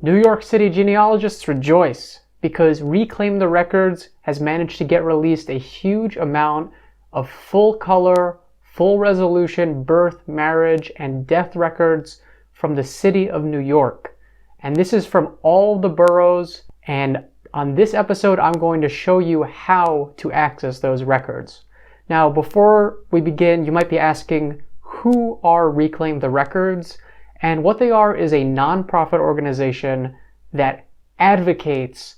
New York City genealogists rejoice because Reclaim the Records has managed to get released a huge amount of full-color, full-resolution birth, marriage, and death records from the city of New York. And this is from all the boroughs, and on this episode I'm going to show you how to access those records. Now, before we begin, you might be asking, who are Reclaim the Records? And what they are is a non-profit organization that advocates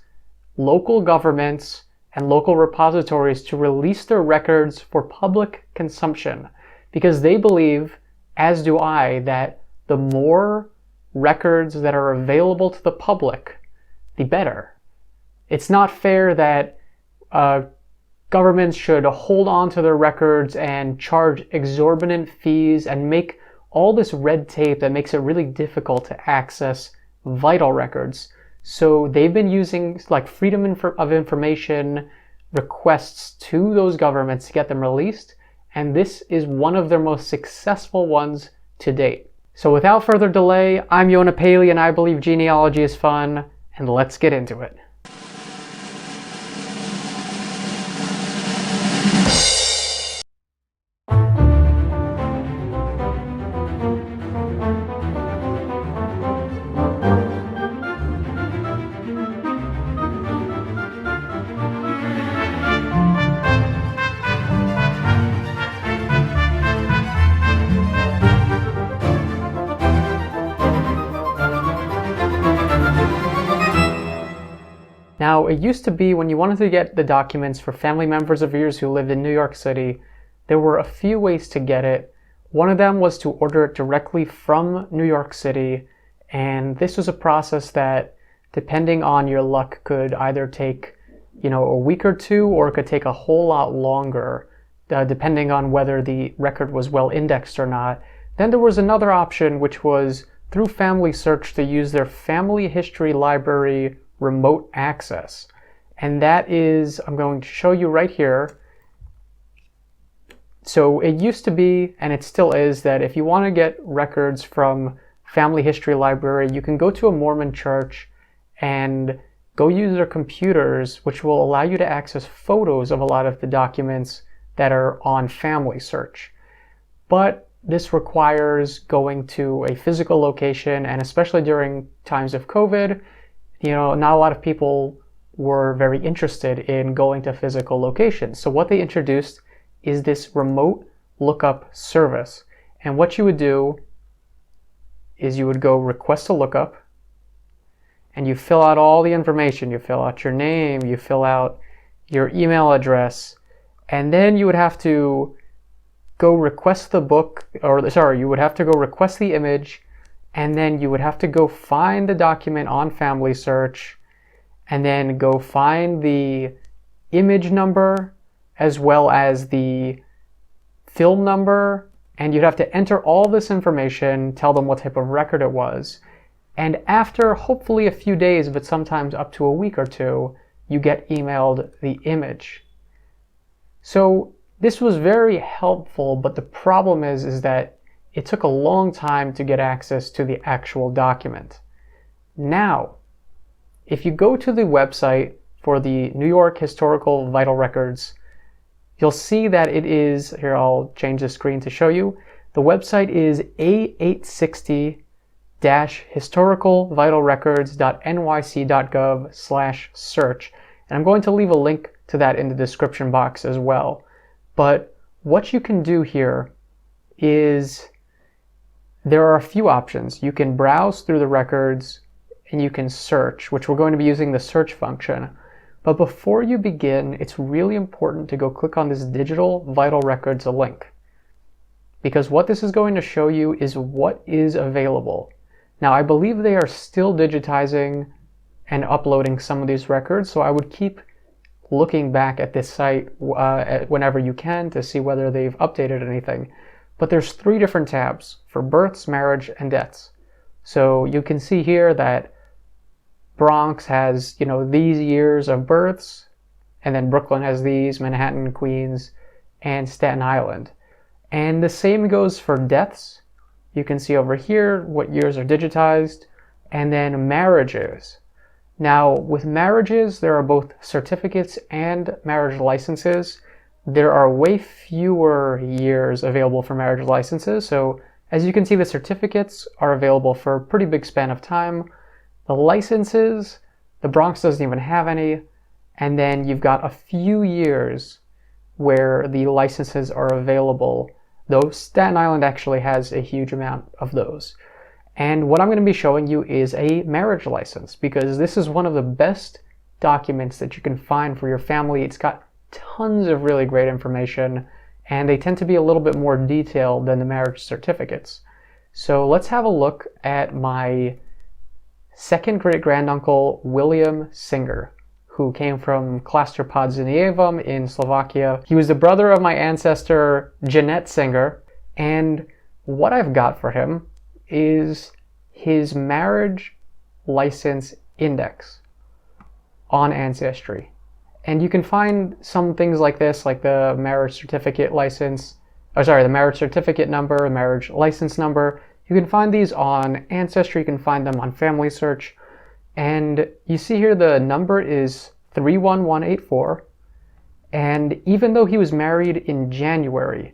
local governments and local repositories to release their records for public consumption, because they believe, as do I, that the more records that are available to the public, the better. It's not fair that governments should hold on to their records and charge exorbitant fees and make all this red tape that makes it really difficult to access vital records. So they've been using like freedom of information requests to those governments to get them released, and this is one of their most successful ones to date. So without further delay, I'm Yona Paley and I believe genealogy is fun, and let's get into it. Now, it used to be when you wanted to get the documents for family members of yours who lived in New York City, there were a few ways to get it. One of them was to order it directly from New York City, and this was a process that, depending on your luck, could either take, a week or two, or it could take a whole lot longer, depending on whether the record was well indexed or not. Then there was another option, which was through Family Search to use their family history library remote access. And that is, I'm going to show you right here. So it used to be, and it still is, that if you want to get records from Family History Library, you can go to a Mormon church and go use their computers, which will allow you to access photos of a lot of the documents that are on Family Search. But this requires going to a physical location, and especially during times of COVID, not a lot of people were very interested in going to physical locations. So what they introduced is this remote lookup service. And what you would do is you would go request a lookup, and you fill out all the information. You fill out your name, you fill out your email address, and then you would have to go request the book, you would have to go request the image, and then you would have to go find the document on Family Search, and then go find the image number as well as the film number, and you'd have to enter all this information, tell them what type of record it was, and after hopefully a few days, but sometimes up to a week or two, you get emailed the image. So this was very helpful, but the problem is that it took a long time to get access to the actual document. Now, if you go to the website for the New York Historical Vital Records, you'll see that it is, here I'll change the screen to show you, the website is a860-historicalvitalrecords.nyc.gov/search, and I'm going to leave a link to that in the description box as well. But what you can do here is there are a few options. You can browse through the records and you can search, which we're going to be using the search function. But before you begin, it's really important to go click on this Digital Vital Records link, because what this is going to show you is what is available. Now, I believe they are still digitizing and uploading some of these records, so I would keep looking back at this site whenever you can to see whether they've updated anything. But there's 3 different tabs for births, marriage, and deaths. So you can see here that Bronx has, these years of births, and then Brooklyn has these, Manhattan, Queens, and Staten Island. And the same goes for deaths. You can see over here what years are digitized, and then marriages. Now, with marriages, there are both certificates and marriage licenses. There are way fewer years available for marriage licenses. So as you can see, the certificates are available for a pretty big span of time. The licenses, the Bronx doesn't even have any. And then you've got a few years where the licenses are available, though Staten Island actually has a huge amount of those. And what I'm going to be showing you is a marriage license, because this is one of the best documents that you can find for your family. It's got tons of really great information, and they tend to be a little bit more detailed than the marriage certificates. So let's have a look at my second great-granduncle, William Singer, who came from Klášter pod Znijevom in Slovakia. He was the brother of my ancestor, Jeanette Singer, and what I've got for him is his marriage license index on Ancestry. And you can find some things like this, like the marriage certificate license, the marriage certificate number, the marriage license number. You can find these on Ancestry, you can find them on Family Search. And you see here the number is 31184. And even though he was married in January,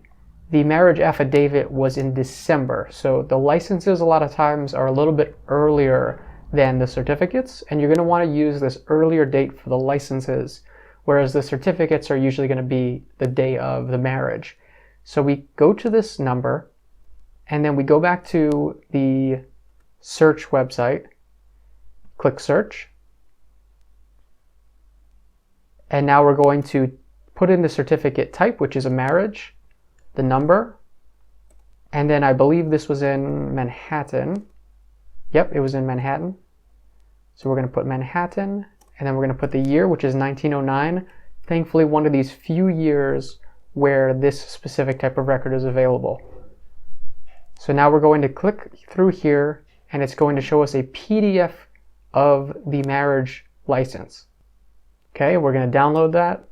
the marriage affidavit was in December, so the licenses a lot of times are a little bit earlier than the certificates, and you're going to want to use this earlier date for the licenses, whereas the certificates are usually going to be the day of the marriage. So we go to this number, and then we go back to the search website, click search, and now we're going to put in the certificate type, which is a marriage, the number, and then I believe this was in Manhattan. Yep, it was in Manhattan. So we're going to put Manhattan, and then we're going to put the year, which is 1909. Thankfully, one of these few years where this specific type of record is available. So now we're going to click through here, and it's going to show us a PDF of the marriage license. Okay, we're going to download that.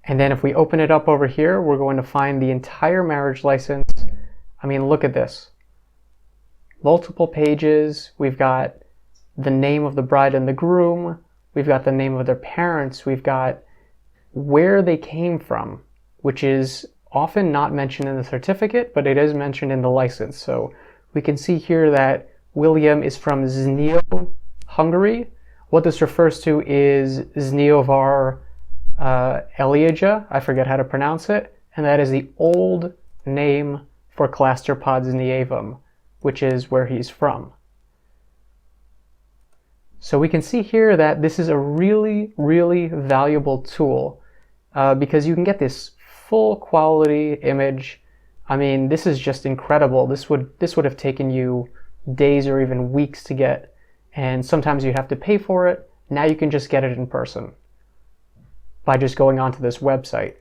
And then if we open it up over here, we're going to find the entire marriage license. I mean, look at this. Multiple pages. We've got the name of the bride and the groom. We've got the name of their parents. We've got where they came from, which is often not mentioned in the certificate, but it is mentioned in the license. So we can see here that William is from Znijev, Hungary. What this refers to is Znijevar Elieja, I forget how to pronounce it, and that is the old name for Klášter pod Znijevom, which is where he's from. So we can see here that this is a really, really valuable tool because you can get this full quality image. I mean, this is just incredible. This would have taken you days or even weeks to get, and sometimes you'd have to pay for it. Now you can just get it in person by just going onto this website.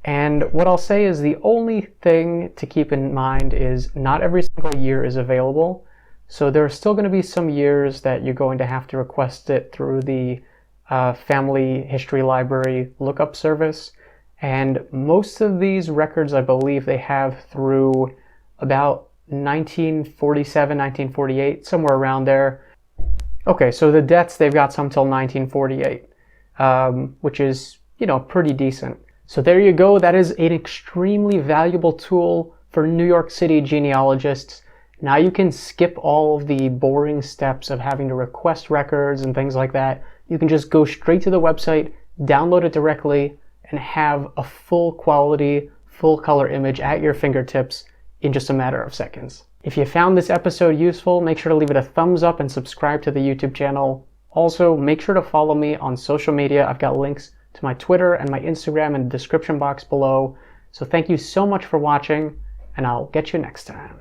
And what I'll say is the only thing to keep in mind is not every single year is available. So there are still going to be some years that you're going to have to request it through the Family History Library lookup service. And most of these records, I believe, they have through about 1947, 1948, somewhere around there. Okay, so the deaths, they've got some till 1948, which is, you know, pretty decent. So there you go. That is an extremely valuable tool for New York City genealogists. Now you can skip all of the boring steps of having to request records and things like that. You can just go straight to the website, download it directly, and have a full quality, full color image at your fingertips in just a matter of seconds. If you found this episode useful, make sure to leave it a thumbs up and subscribe to the YouTube channel. Also, make sure to follow me on social media. I've got links to my Twitter and my Instagram in the description box below. So thank you so much for watching, and I'll get you next time.